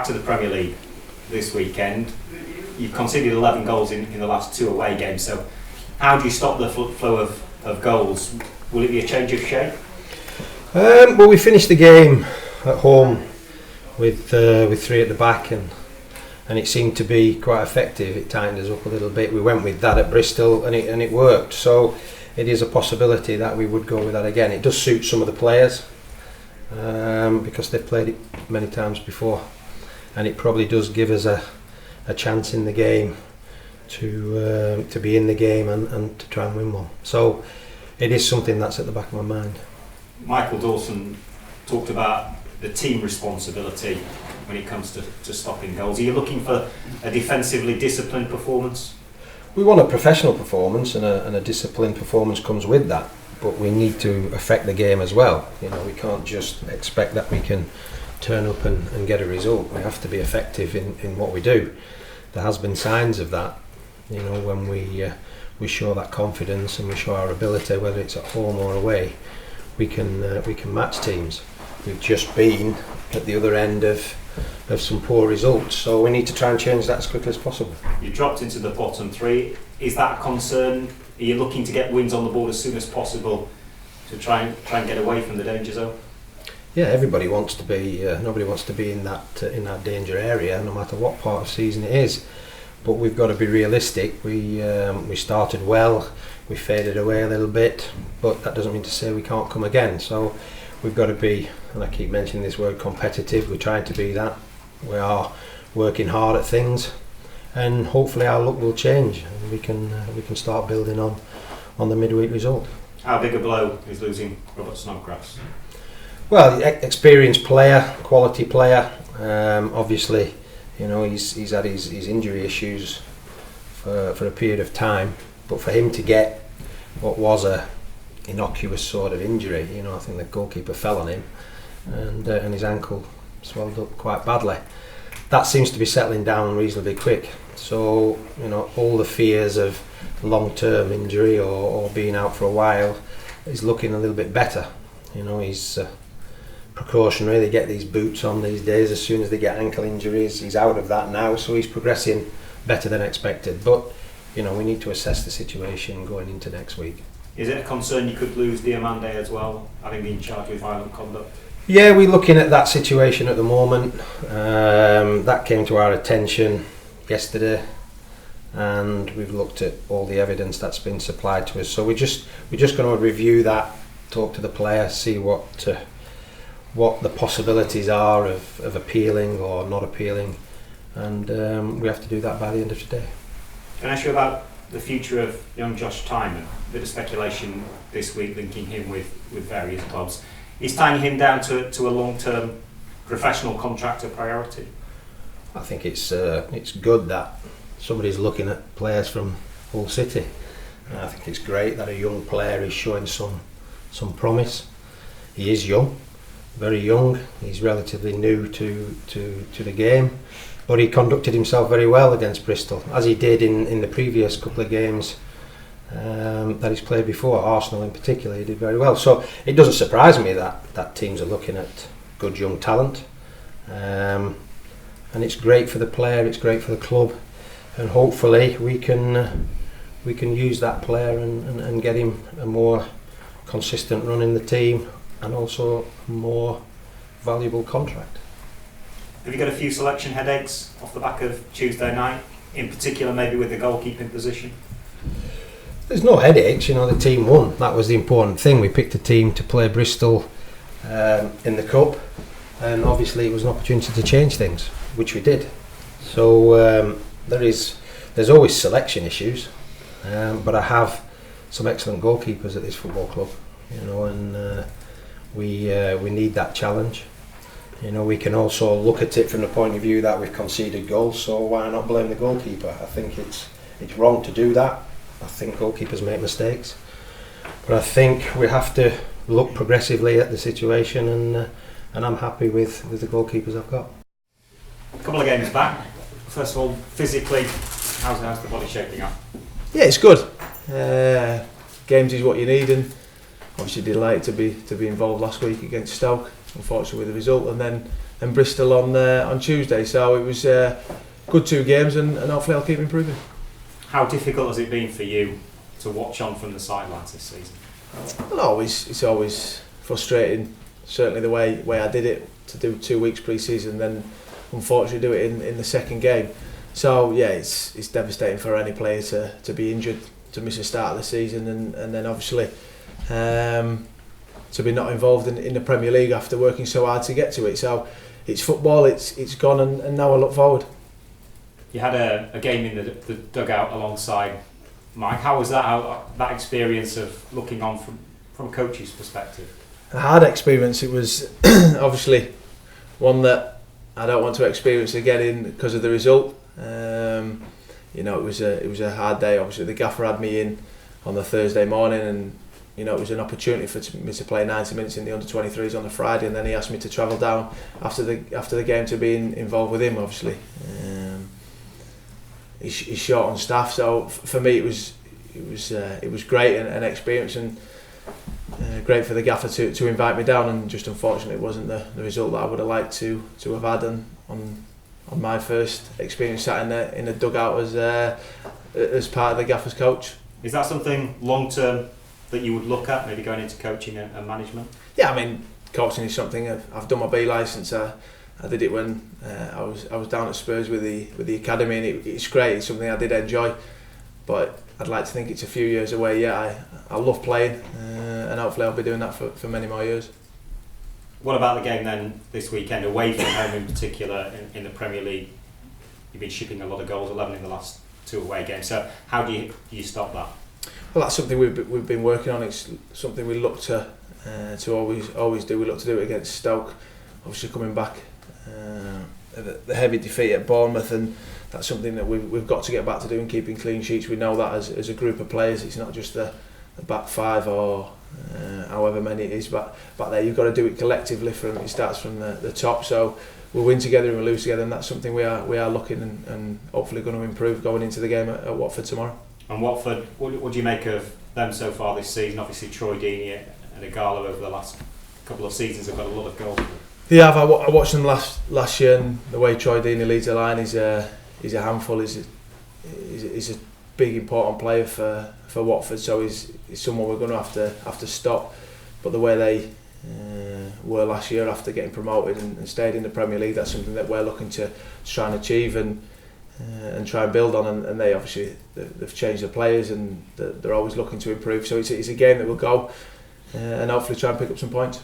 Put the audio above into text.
to the Premier League this weekend. You've conceded 11 goals in the last 2 away games, so how do you stop the flow of goals? Will it be a change of shape? Well, we finished the game at home with 3 at the back, and it seemed to be quite effective. It tightened us up a little bit. We went with that at Bristol, and it worked. So it is a possibility that we would go with that again. It does suit some of the players because they've played it many times before, and it probably does give us a chance in the game to be in the game and to try and win one. So it is something that's at the back of my mind. Michael Dawson talked about the team responsibility when it comes to stopping goals. Are you looking for a defensively disciplined performance? We want a professional performance, and a disciplined performance comes with that, but we need to affect the game as well. You know, we can't just expect that we can turn up and get a result. We have to be effective in what we do. There has been signs of that, you know, when we show that confidence and we show our ability, whether it's at home or away, we can match teams. We've just been at the other end of some poor results, so we need to try and change that as quickly as possible. You dropped into the bottom 3. Is that a concern? Are you looking to get wins on the board as soon as possible to try and get away from the danger zone? Yeah, everybody wants to be. Nobody wants to be in that danger area, no matter what part of the season it is. But we've got to be realistic. We started well, we faded away a little bit, but that doesn't mean to say we can't come again. So we've got to be, and I keep mentioning this word, competitive. We're trying to be that. We are working hard at things, and hopefully our luck will change, and we can start building on the midweek result. How big a blow is losing Robert Snodgrass? Well, experienced player, quality player. Obviously, you know, he's had his injury issues for a period of time, but for him to get what was a innocuous sort of injury, you know, I think the goalkeeper fell on him, and his ankle swelled up quite badly. That seems to be settling down reasonably quick. So, you know, all the fears of long-term injury or being out for a while is looking a little bit better. You know, he's precautionary. They get these boots on these days as soon as they get ankle injuries. He's out of that now, so he's progressing better than expected. But, you know, we need to assess the situation going into next week. Is it a concern you could lose Diamande as well, having been charged with violent conduct? Yeah, we're looking at that situation at the moment. That came to our attention yesterday, and we've looked at all the evidence that's been supplied to us. So we're just going to review that, talk to the player, see what the possibilities are of appealing or not appealing, and we have to do that by the end of today. Can I ask you about the future of young Josh Tyman? A bit of speculation this week linking him with various clubs. Is tying him down to a long-term professional contract a priority? I think it's good that somebody's looking at players from Hull City. I think it's great that a young player is showing some promise. He is young, very young. He's relatively new to the game, but he conducted himself very well against Bristol, as he did in the previous couple of games that he's played before. Arsenal in particular, he did very well. So it doesn't surprise me that teams are looking at good young talent, and it's great for the player, it's great for the club, and hopefully we can use that player and get him a more consistent run in the team, and also a more valuable contract. Have you got a few selection headaches off the back of Tuesday night, in particular maybe with the goalkeeping position? There's no headaches, you know, the team won. That was the important thing. We picked a team to play Bristol in the Cup, and obviously it was an opportunity to change things, which we did. So there's always selection issues, but I have some excellent goalkeepers at this football club, you know, and we need that challenge. You know, we can also look at it from the point of view that we've conceded goals, so why not blame the goalkeeper? I think it's wrong to do that. I think goalkeepers make mistakes, but I think we have to look progressively at the situation, and I'm happy with the goalkeepers I've got. A couple of games back. First of all, physically, how's the body shaping up? Yeah, it's good. Games is what you need, and obviously delighted to be involved last week against Stoke. Unfortunately with the result, and then and Bristol on Tuesday. So it was good 2 games, and hopefully I'll keep improving. How difficult has it been for you to watch on from the sidelines this season? Well, it's always frustrating. Certainly the way I did it, to do 2 weeks pre-season, then unfortunately do it in the second game. So yeah, it's devastating for any player to be injured, to miss the start of the season, and then obviously to be not involved in the Premier League after working so hard to get to it. So it's football, it's gone, and now I look forward. You had a game in the dugout alongside Mike. How was that experience of looking on from a coach's perspective? A hard experience. It was obviously one that I don't want to experience again because of the result. It was a hard day. Obviously the gaffer had me in on the Thursday morning, and it was an opportunity for me to play 90 minutes in the under-23s on the Friday, and then he asked me to travel down after the game to be involved with him. Obviously, he's short on staff, so for me it was great and an experience, and great for the gaffer to invite me down, and just unfortunately it wasn't the result that I would have liked to have had on my first experience sat in the dugout as part of the gaffer's coach. Is that something long term that you would look at, maybe going into coaching and management? Yeah, I mean, coaching is something I've done my B licence. I did it when I was down at Spurs with the academy, and it's great. It's something I did enjoy, but I'd like to think it's a few years away. Yeah, I love playing, and hopefully I'll be doing that for many more years. What about the game then this weekend, away from home in particular, in the Premier League? You've been shipping a lot of goals, 11 in the last 2 away games. So how do you stop that? Well, that's something we've been working on. It's something we look to always do. We look to do it against Stoke. Obviously coming back the heavy defeat at Bournemouth, and that's something that we've got to get back to doing, keeping clean sheets. We know that as a group of players, it's not just the back five or however many it is, but there you've got to do it collectively. It starts from the top. So we'll win together and we'll lose together, and that's something we are looking and hopefully going to improve going into the game at Watford tomorrow. And Watford, what do you make of them so far this season? Obviously Troy Deeney and Igalo over the last couple of seasons have got a lot of goals. Yeah, I watched them last year, and the way Troy Deeney leads the line, he's a handful. He's a big important player for Watford, so he's someone we're going to have to stop. But the way they were last year after getting promoted and stayed in the Premier League, that's something that we're looking to try and achieve and try and build on. And they obviously they've changed the players, and they're always looking to improve. So it's a game that will go and hopefully try and pick up some points.